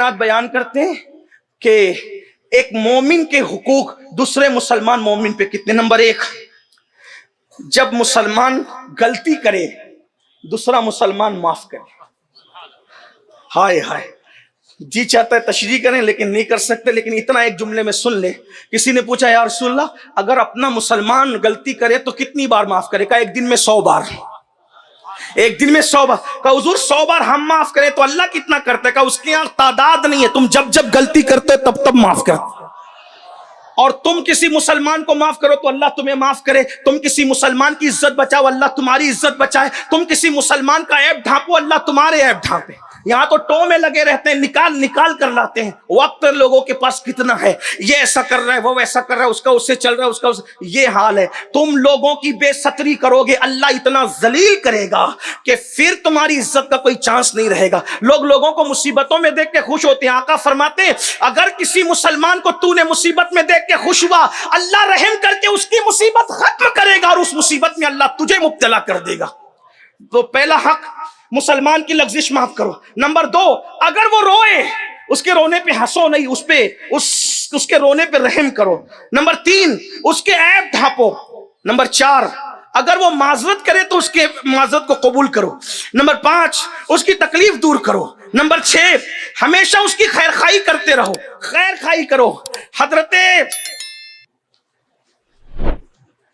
कायनात बयान करते हैं कि एक मोमिन के हुकूक दूसरे मुसलमान मोमिन पे कितने। नंबर एक, जब मुसलमान गलती करे दूसरा मुसलमान माफ करे। हाय हाय, जी चाहता है तशरीह करें लेकिन नहीं कर सकते, लेकिन इतना एक जुमले में सुन ले। किसी ने पूछा या रसूलल्लाह, अगर अपना मुसलमान गलती करे तो कितनी बार माफ करे? कहा एक दिन में 100 बार। एक दिन में 100 बार। कहा हुजूर 100 बार हम माफ करें तो अल्लाह कितना करता है? कहा उसके यहाँ तादाद नहीं है, तुम जब जब गलती करते हो तब तब माफ करते। और तुम किसी मुसलमान को माफ करो तो अल्लाह तुम्हें माफ करे। तुम किसी मुसलमान की इज्जत बचाओ, अल्लाह तुम्हारी इज्जत बचाए। तुम किसी मुसलमान का ऐब ढांपो, अल्लाह तुम्हारे ऐब ढांपे। यहाँ तो टो में लगे रहते हैं, निकाल निकाल कर लाते हैं। वक्त लोगों के पास कितना है, ये ऐसा कर रहा है, वो वैसा कर रहा है, उसका उससे चल रहा है, उसका ये हाल है। तुम लोगों की बेसतरी करोगे, अल्लाह इतना जलील करेगा कि फिर तुम्हारी इज्जत का कोई चांस नहीं रहेगा। लोग लोगों को मुसीबतों में देख के खुश होते हैं। आका फरमाते हैं अगर किसी मुसलमान को तूने मुसीबत में देख के खुश हुआ, अल्लाह रहम करके उसकी मुसीबत खत्म करेगा और उस मुसीबत में अल्लाह तुझे मुब्तला कर देगा। तो पहला हक, मुसलमान की लग्जिश माफ करो। नंबर 2, अगर वो रोए उसके रोने पे हंसो नहीं, उसके रोने पे रहम करो। नंबर 3, उसके ऐब ढांपो। नंबर 4, अगर वो माजरत करे तो उसके माजरत को कबूल करो। नंबर 5, उसकी तकलीफ दूर करो। नंबर 6, हमेशा उसकी खैर खाई करते रहो, खैर खाई करो।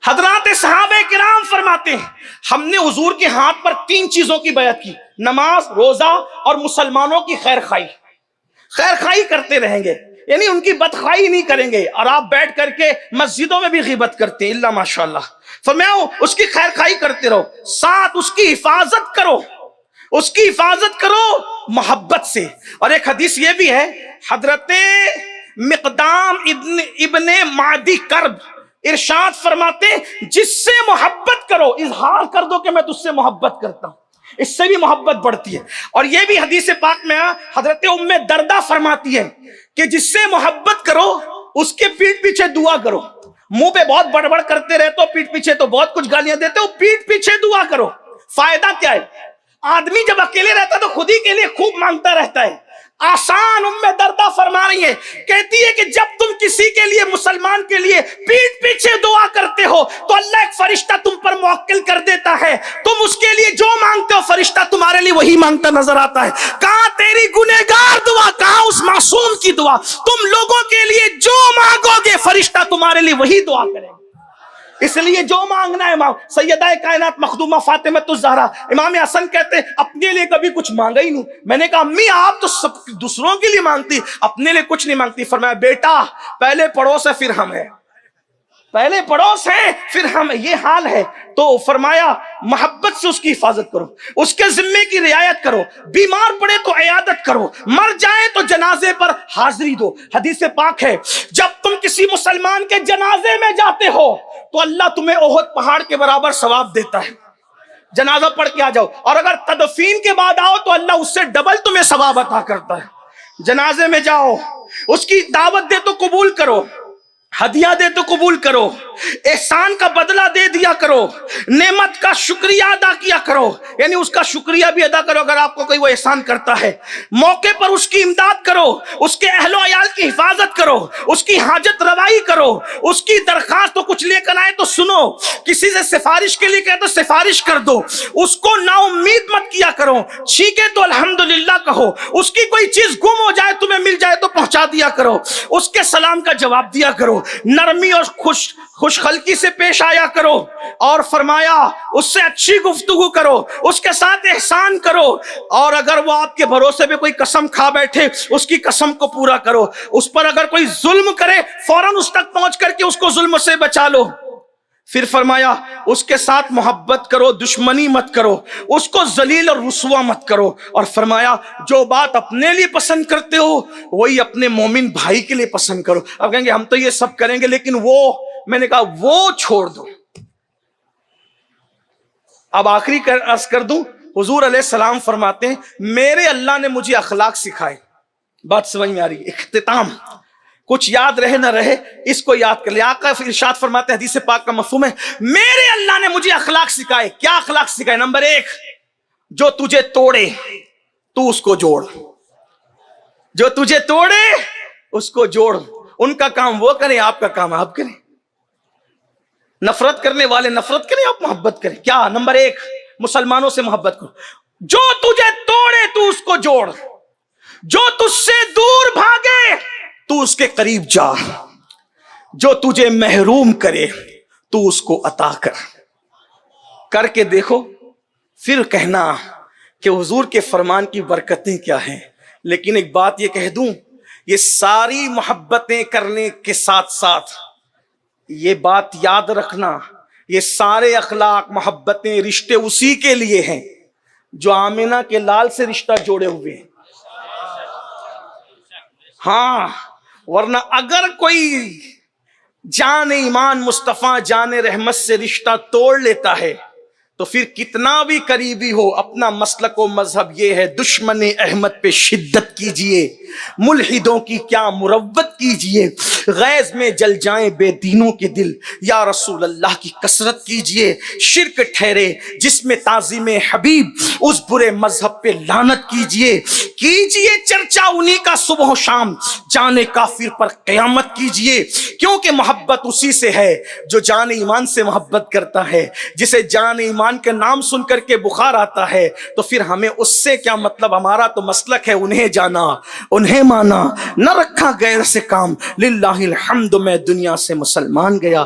हजरात सहाबे किराम फरमाते हैं हमने हुजूर के हाथ पर 3 चीजों की बैत की, नमाज, रोजा और मुसलमानों की खैर खाई। खैर खाई करते रहेंगे, यानी उनकी बदखाई नहीं करेंगे। और आप बैठ करके मस्जिदों में भी ग़ीबत करते हैं, इल्ला माशाअल्लाह। फरमाया उसकी खैर खाई करते रहो, साथ उसकी हिफाजत करो, उसकी हिफाजत करो मोहब्बत से। और एक हदीस ये भी है, हजरते मिक़दाम इब्ने मादी कर्ब इरशाद फरमाते जिससे मोहब्बत करो, इजहार कर दो कि मैं तुझसे मोहब्बत करता हूं, इससे भी मोहब्बत बढ़ती है। और यह भी हदीस पाक में हजरत उम्मे दर्दा फरमाती है कि जिससे मोहब्बत करो उसके पीठ पीछे दुआ करो। मुंह पे बहुत बड़बड़ करते रहते हो, पीठ पीछे तो बहुत कुछ गालियां देते हो, पीठ पीछे दुआ करो। फायदा क्या है? आदमी जब अकेले रहता है तो खुद ही के लिए खूब मांगता रहता है। आसान उम्मे दर्दा फरमा रही है, कहती है कि जब तुम किसी के लिए, मुसलमान के लिए पीठ पीछे दुआ करते हो तो अल्लाह एक फरिश्ता तुम पर मुवक्किल कर देता है। तुम उसके लिए जो मांगते हो फरिश्ता तुम्हारे लिए वही मांगता नजर आता है। कहां तेरी गुनहगार दुआ, कहां उस मासूम की दुआ? तुम लोगों के लिए जो मांगोगे फरिश्ता तुम्हारे लिए वही दुआ करेगा। इसलिए जो मांगना है मांग। सैयदा कायनात मखदूमा फातिमातुज़ ज़हरा इमाम हसन कहते हैं अपने लिए कभी कुछ मांगा ही नहीं। मैंने कहा अम्मी आप तो सब दूसरों के लिए मांगती, अपने लिए कुछ नहीं मांगती। फरमाया बेटा पहले पड़ोस है फिर हम है, पहले पड़ोस है फिर हम, ये हाल है। तो फरमाया मोहब्बत से उसकी हिफाजत करो, उसके जिम्मे की रियायत करो, बीमार पड़े तो इयादत करो, मर जाए तो जनाजे पर हाजिरी दो। हदीस पाक है जब तुम किसी मुसलमान के जनाजे में जाते हो तो अल्लाह तुम्हें ओहद पहाड़ के बराबर सवाब देता है। जनाजा पढ़ के आ जाओ, और अगर तदफीन के बाद आओ तो अल्लाह उससे डबल तुम्हें सवाब अता करता है। जनाजे में जाओ, उसकी दावत दे तो कबूल करो, हदिया दे तो कबूल करो, एहसान का बदला दे दिया करो, नेमत का शुक्रिया अदा किया करो, यानी उसका शुक्रिया भी अदा करो अगर आपको कोई वो एहसान करता है। मौके पर उसकी इमदाद करो, उसके अहलो अयाल की हिफाजत करो, उसकी हाजत रवाई करो, उसकी दरखास्त तो कुछ लेकर आए तो सुनो, किसी से सिफारिश के लिए कहे तो सिफारिश कर दो, उसको नाउम्मीद मत किया करो, ठीक है तो अल्हम्दुलिल्लाह कहो, उसकी कोई चीज गुम हो जाए तुम्हें मिल जाए तो पहुंचा दिया करो, उसके सलाम का जवाब दिया करो, नरमी और खुशखल्की से पेश आया करो। और फरमाया उससे अच्छी गुफ्तगू करो, उसके साथ एहसान करो, और अगर वो आपके भरोसे पे कोई कसम खा बैठे उसकी कसम को पूरा करो। उस पर अगर कोई जुल्म करे फौरन उस तक पहुंच करके उसको जुल्म से बचा लो। फिर फरमाया उसके साथ मोहब्बत करो, दुश्मनी मत करो, उसको जलील और रुसवा मत करो। और फरमाया जो बात अपने लिए पसंद करते हो वही अपने मोमिन भाई के लिए पसंद करो। अब कहेंगे हम तो ये सब करेंगे लेकिन वो, मैंने कहा वो छोड़ दो। अब आखिरी अर्ज कर दूं, हुजूर अलैहिस्सलाम फरमाते हैं मेरे अल्लाह ने मुझे अखलाक सिखाए। बात समझ में आ रही है? इख्तिताम, कुछ याद रहे ना रहे इसको याद कर ले। आका इरशाद फरमाते हैं, हदीस पाक का मफहूम है, मेरे अल्लाह ने मुझे अखलाक सिखाए। क्या अखलाक सिखाए? नंबर 1, जो तुझे तोड़े तू उसको जोड़। جو تجھے توڑے اس کو جوڑ. ان کا کام وہ کریں, آپ کا کام آپ کریں. نفرت کرنے والے نفرت کریں, آپ محبت کریں. کیا نمبر 1, مسلمانوں سے محبت کرو. جو تجھے توڑے تو اس کو جوڑ, جو تجھ سے دور بھاگے تو اس کے قریب جا, جو تجھے محروم کرے تو اس کو عطا کر کے دیکھو, پھر کہنا کہ حضور کے فرمان کی برکتیں کیا ہیں. لیکن ایک بات یہ کہہ دوں, یہ ساری محبتیں کرنے کے ساتھ ساتھ یہ بات یاد رکھنا, یہ سارے اخلاق, محبتیں, رشتے اسی کے لیے ہیں جو آمینہ کے لال سے رشتہ جوڑے ہوئے ہیں. ہاں, ورنہ اگر کوئی جان ایمان مصطفیٰ جان رحمت سے رشتہ توڑ لیتا ہے تو پھر کتنا بھی قریبی ہو, اپنا مسلک و مذہب یہ ہے, دشمن احمد پہ شدت کیجئے, ملحدوں کی کیا مروت کیجئے, غیظ میں جل جائیں بے دینوں کے دل, یا رسول اللہ کی کثرت کیجئے. شرک ٹھہرے جس میں تعظیم حبیب, اس برے مذہب پہ لعنت کیجئے چرچا انہی کا صبح و شام, جان کافر پر قیامت کیجئے. کیونکہ محبت اسی سے ہے جو جان ایمان سے محبت کرتا ہے. جسے جان ایمان کے نام سن کر کے بخار آتا ہے تو پھر ہمیں اس سے کیا مطلب, ہمارا تو مسلک ہے انہیں جانا انہیں مانا, نہ رکھا غیر سے کام. للہ الحمد, میں دنیا سے مسلمان گیا.